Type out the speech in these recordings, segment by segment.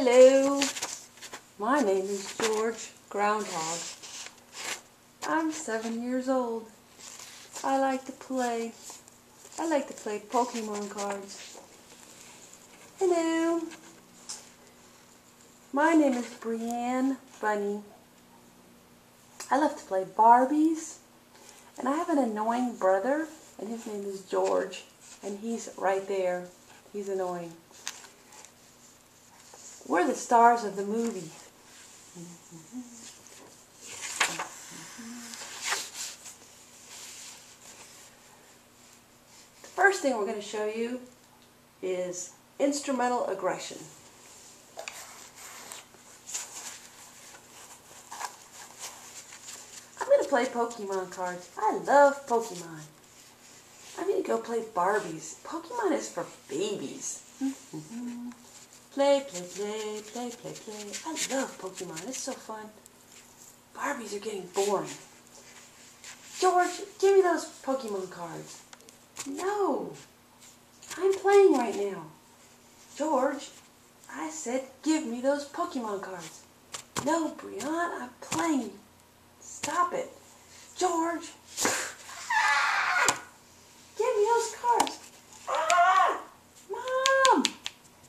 Hello, my name is George Groundhog. I'm 7 years old. I like to play Pokemon cards. Hello, my name is Brianne Bunny. I love to play Barbies, and I have an annoying brother, and his name is George, and he's right there. He's annoying. We're the stars of the movie. The first thing we're going to show you is instrumental aggression. I'm going to play Pokemon cards. I love Pokemon. I'm going to go play Barbies. Pokemon is for babies. Play, play, play, play, play, play. I love Pokemon. It's so fun. Barbies are getting boring. George, give me those Pokemon cards. No. I'm playing right now. George, I said give me those Pokemon cards. No, Brianne, I'm playing. Stop it. George. Give me those cards. Mom.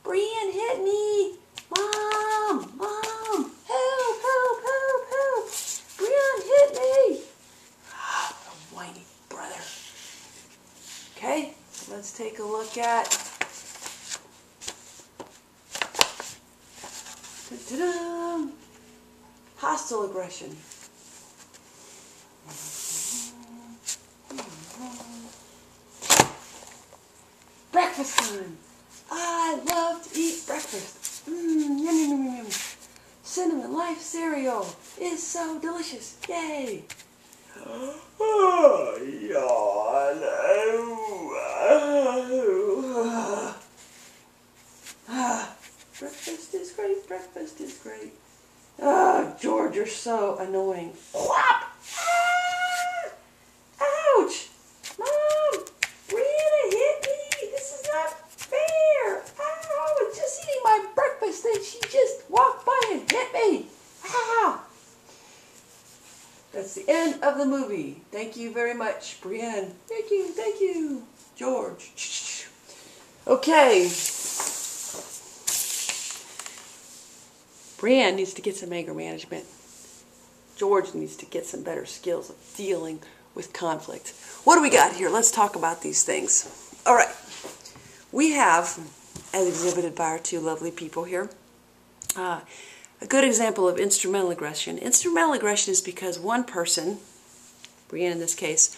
Brianne hit me. Mom. Mom. Help, help, help, help. Brianne hit me. A whiny brother. Okay, let's take a look at hostile aggression. Breakfast time. I love to eat breakfast. Yum, yum, yum, yum. Cinnamon Life cereal is so delicious. Yay. Oh, yawn. Breakfast is great. Breakfast is great. Oh, George, you're so annoying. Whop! Ouch! Mom! Brianna hit me! This is not fair! Ow! I was just eating my breakfast and she just walked by and hit me! Ow! That's the end of the movie. Thank you very much, Brianne. Thank you, George. Okay. Brianne needs to get some anger management. George needs to get some better skills of dealing with conflict. What do we got here? Let's talk about these things. All right. We have, as exhibited by our two lovely people here, a good example of instrumental aggression. Instrumental aggression is because one person, Brianne in this case,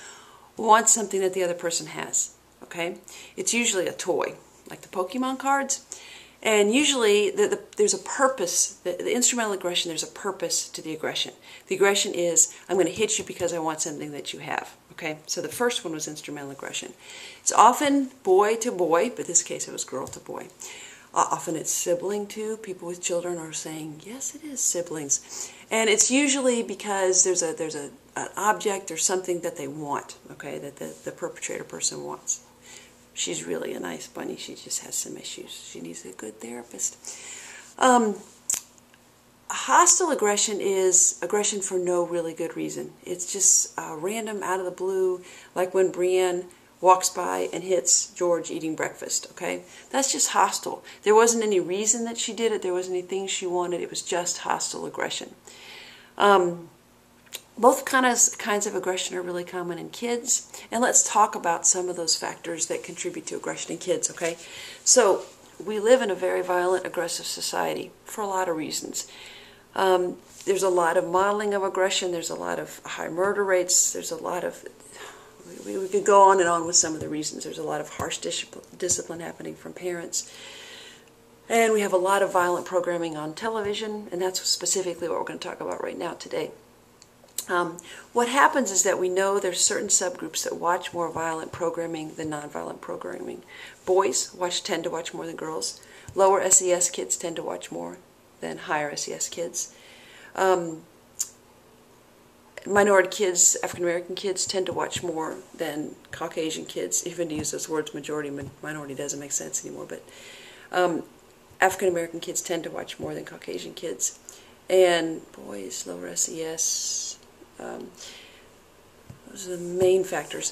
wants something that the other person has. Okay? It's usually a toy, like the Pokemon cards. And usually there's a purpose. The instrumental aggression, there's a purpose to the aggression. The aggression is, I'm going to hit you because I want something that you have. Okay? So the first one was instrumental aggression. It's often boy to boy, but in this case it was girl to boy. Often it's sibling too. People with children are saying, yes, it is siblings. And it's usually because there's an object or something that they want, okay, that the perpetrator person wants. She's really a nice bunny. She just has some issues. She needs a good therapist. Hostile aggression is aggression for no really good reason. It's just random, out of the blue, like when Brianne walks by and hits George eating breakfast, okay? That's just hostile. There wasn't any reason that she did it. There wasn't anything she wanted. It was just hostile aggression. Both kinds of aggression are really common in kids. And let's talk about some of those factors that contribute to aggression in kids, okay? So we live in a very violent, aggressive society for a lot of reasons. There's a lot of modeling of aggression. There's a lot of high murder rates. There's a lot of... We could go on and on with some of the reasons. There's a lot of harsh discipline happening from parents. And we have a lot of violent programming on television, and that's specifically what we're going to talk about right now today. What happens is that we know there's certain subgroups that watch more violent programming than nonviolent programming. Boys tend to watch more than girls. Lower SES kids tend to watch more than higher SES kids. Minority kids, African American kids, tend to watch more than Caucasian kids. Even to use those words, majority, minority doesn't make sense anymore. But African American kids tend to watch more than Caucasian kids. And boys, lower SES. Those are the main factors.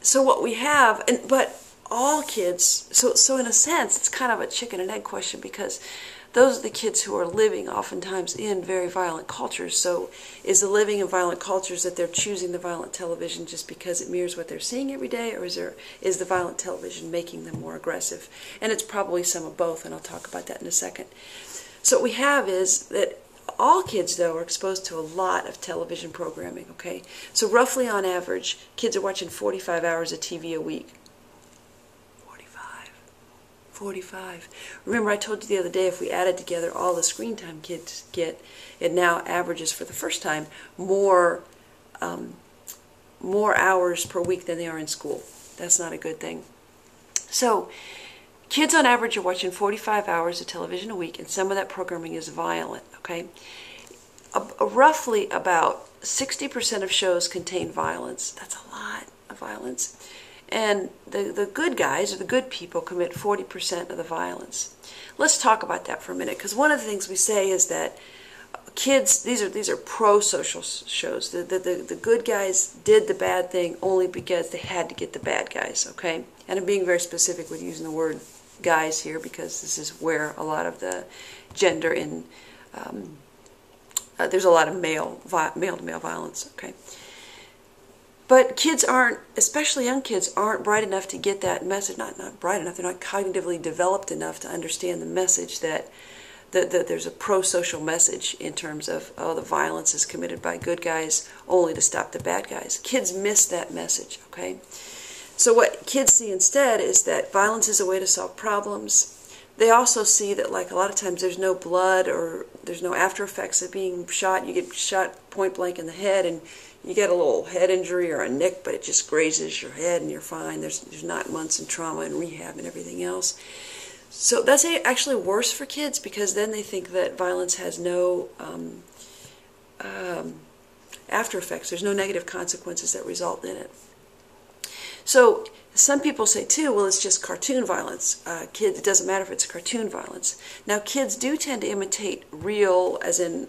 So what we have, but all kids, so in a sense, it's kind of a chicken and egg question, because those are the kids who are living oftentimes in very violent cultures. So is the living in violent cultures that they're choosing the violent television just because it mirrors what they're seeing every day, or is the violent television making them more aggressive? And it's probably some of both, and I'll talk about that in a second. So what we have is that all kids, though, are exposed to a lot of television programming, okay? So roughly on average, kids are watching 45 hours of TV a week. 45. Remember, I told you the other day, if we added together all the screen time kids get, it now averages for the first time more hours per week than they are in school. That's not a good thing. So kids on average are watching 45 hours of television a week, and some of that programming is violent, okay? Roughly about 60% of shows contain violence. That's a lot of violence. And the good guys, or the good people, commit 40% of the violence. Let's talk about that for a minute, because one of the things we say is that kids, these are pro-social shows. The good guys did the bad thing only because they had to get the bad guys, okay? And I'm being very specific with using the word guys here, because this is where a lot of the gender in, there's a lot of male-to-male violence, okay? But kids aren't, especially young kids, aren't bright enough to get that message. Not bright enough. They're not cognitively developed enough to understand the message that there's a pro-social message in terms of, oh, the violence is committed by good guys only to stop the bad guys. Kids miss that message, okay? So what kids see instead is that violence is a way to solve problems. They also see that, like, a lot of times there's no blood or there's no after effects of being shot. You get shot point blank in the head and you get a little head injury or a nick, but it just grazes your head and you're fine. There's not months in trauma and rehab and everything else. So that's actually worse for kids, because then they think that violence has no after effects. There's no negative consequences that result in it. So some people say too, well, it's just cartoon violence. Kids, it doesn't matter if it's cartoon violence. Now, kids do tend to imitate real, as in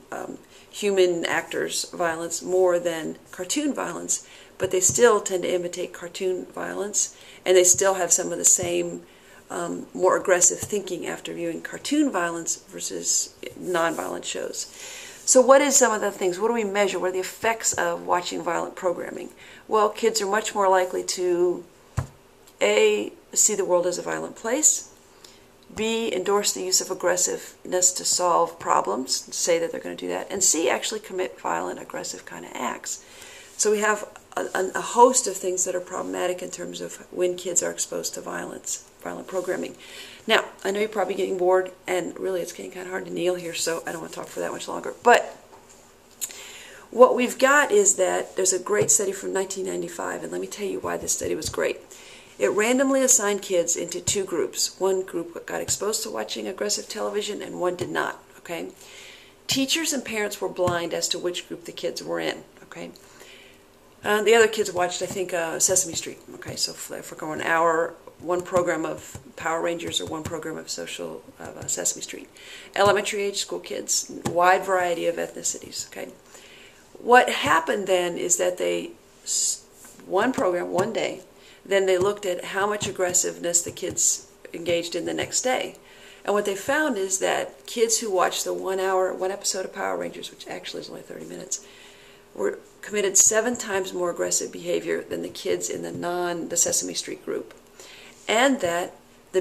human actors' violence, more than cartoon violence, but they still tend to imitate cartoon violence, and they still have some of the same more aggressive thinking after viewing cartoon violence versus non-violent shows. So what is some of the things? What do we measure? What are the effects of watching violent programming? Well, kids are much more likely to A, see the world as a violent place, B, endorse the use of aggressiveness to solve problems, say that they're going to do that, and C, actually commit violent, aggressive kind of acts. So we have a host of things that are problematic in terms of when kids are exposed to violent programming. Now, I know you're probably getting bored, and really it's getting kind of hard to kneel here, so I don't want to talk for that much longer. But what we've got is that there's a great study from 1995, and let me tell you why this study was great. It randomly assigned kids into two groups. One group got exposed to watching aggressive television, and one did not, okay? Teachers and parents were blind as to which group the kids were in, okay? The other kids watched, I think, Sesame Street, okay? So if we're going an hour, one program of Power Rangers or one program of Sesame Street. Elementary age school kids, wide variety of ethnicities, okay? What happened then is that one program, one day, then they looked at how much aggressiveness the kids engaged in the next day. And what they found is that kids who watched the one episode of Power Rangers, which actually is only 30 minutes, committed 7 times more aggressive behavior than the kids in the Sesame Street group. And that the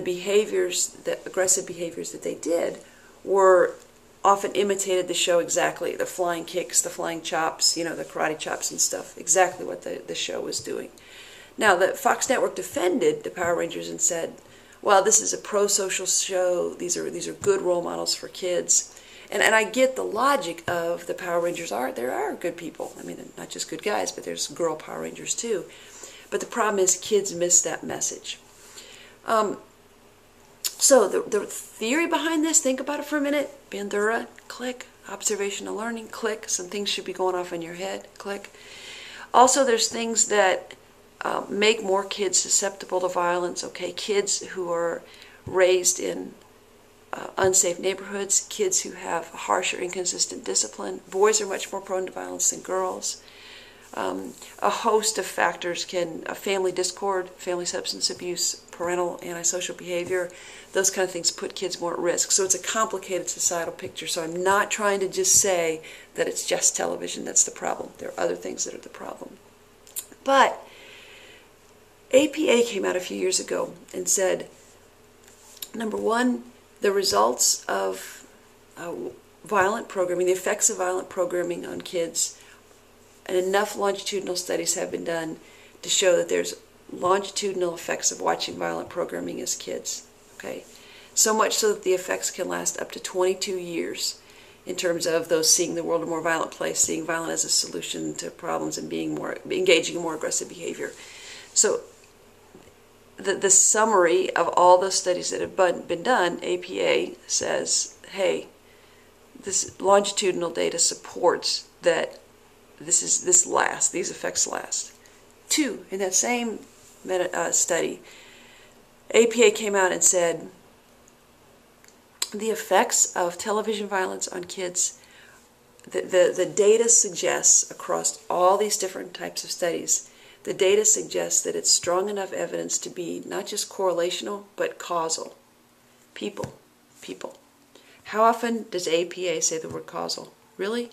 aggressive behaviors that they did were often imitated the show exactly. The flying kicks, the flying chops, the karate chops and stuff, exactly what the show was doing. Now, the Fox Network defended the Power Rangers and said, well, this is a pro-social show. These are good role models for kids. And I get the logic of the Power Rangers there are good people. I mean, not just good guys, but there's girl Power Rangers too. But the problem is kids miss that message. So the theory behind this, think about it for a minute. Bandura, click. Observational learning, click. Some things should be going off in your head, click. Also, there's things that make more kids susceptible to violence, okay? Kids who are raised in unsafe neighborhoods, kids who have harsh or inconsistent discipline. Boys are much more prone to violence than girls. A host of factors family discord, family substance abuse, parental antisocial behavior, those kind of things put kids more at risk. So it's a complicated societal picture. So I'm not trying to just say that it's just television that's the problem. There are other things that are the problem. But APA came out a few years ago and said, number one, the results of violent programming, the effects of violent programming on kids, and enough longitudinal studies have been done to show that there's longitudinal effects of watching violent programming as kids. Okay, so much so that the effects can last up to 22 years in terms of those seeing the world a more violent place, seeing violence as a solution to problems, and engaging in more aggressive behavior. So the summary of all those studies that have been done, APA says, hey, this longitudinal data supports that these effects last. Two, in that same study, APA came out and said the effects of television violence on kids, the data suggests across all these different types of studies, the data suggests that it's strong enough evidence to be not just correlational, but causal. People. How often does APA say the word causal? Really?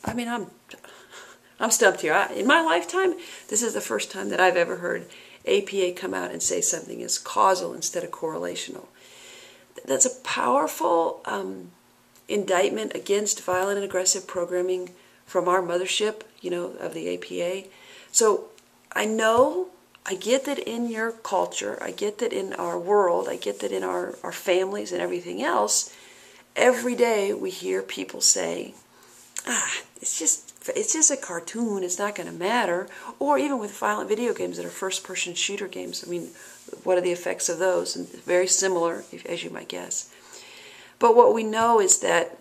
I mean, I'm stumped here. In my lifetime, this is the first time that I've ever heard APA come out and say something is causal instead of correlational. That's a powerful indictment against violent and aggressive programming from our mothership, of the APA. So I get that in your culture, I get that in our world, I get that in our families and everything else, every day we hear people say, it's just a cartoon, it's not going to matter. Or even with violent video games that are first-person shooter games, I mean, what are the effects of those? And very similar, as you might guess. But what we know is that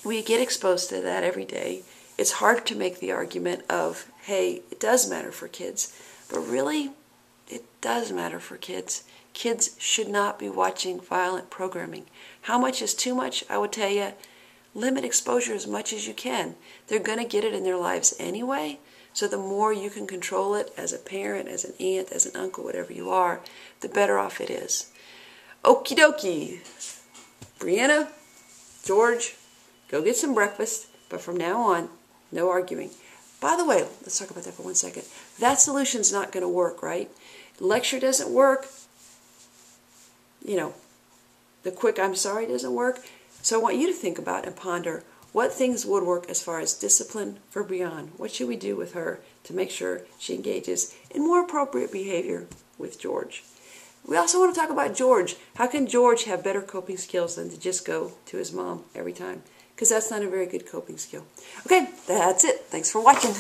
we get exposed to that every day. It's hard to make the argument of, hey, it does matter for kids. But really, it does matter for kids. Kids should not be watching violent programming. How much is too much? I would tell you, limit exposure as much as you can. They're going to get it in their lives anyway, so the more you can control it as a parent, as an aunt, as an uncle, whatever you are, the better off it is. Okie dokie. Brianna, George, go get some breakfast, but from now on, no arguing. By the way, let's talk about that for 1 second. That solution's not going to work, right? Lecture doesn't work. The quick I'm sorry doesn't work. So I want you to think about and ponder what things would work as far as discipline for Brianna. What should we do with her to make sure she engages in more appropriate behavior with George? We also want to talk about George. How can George have better coping skills than to just go to his mom every time? Because that's not a very good coping skill. Okay, that's it. Thanks for watching.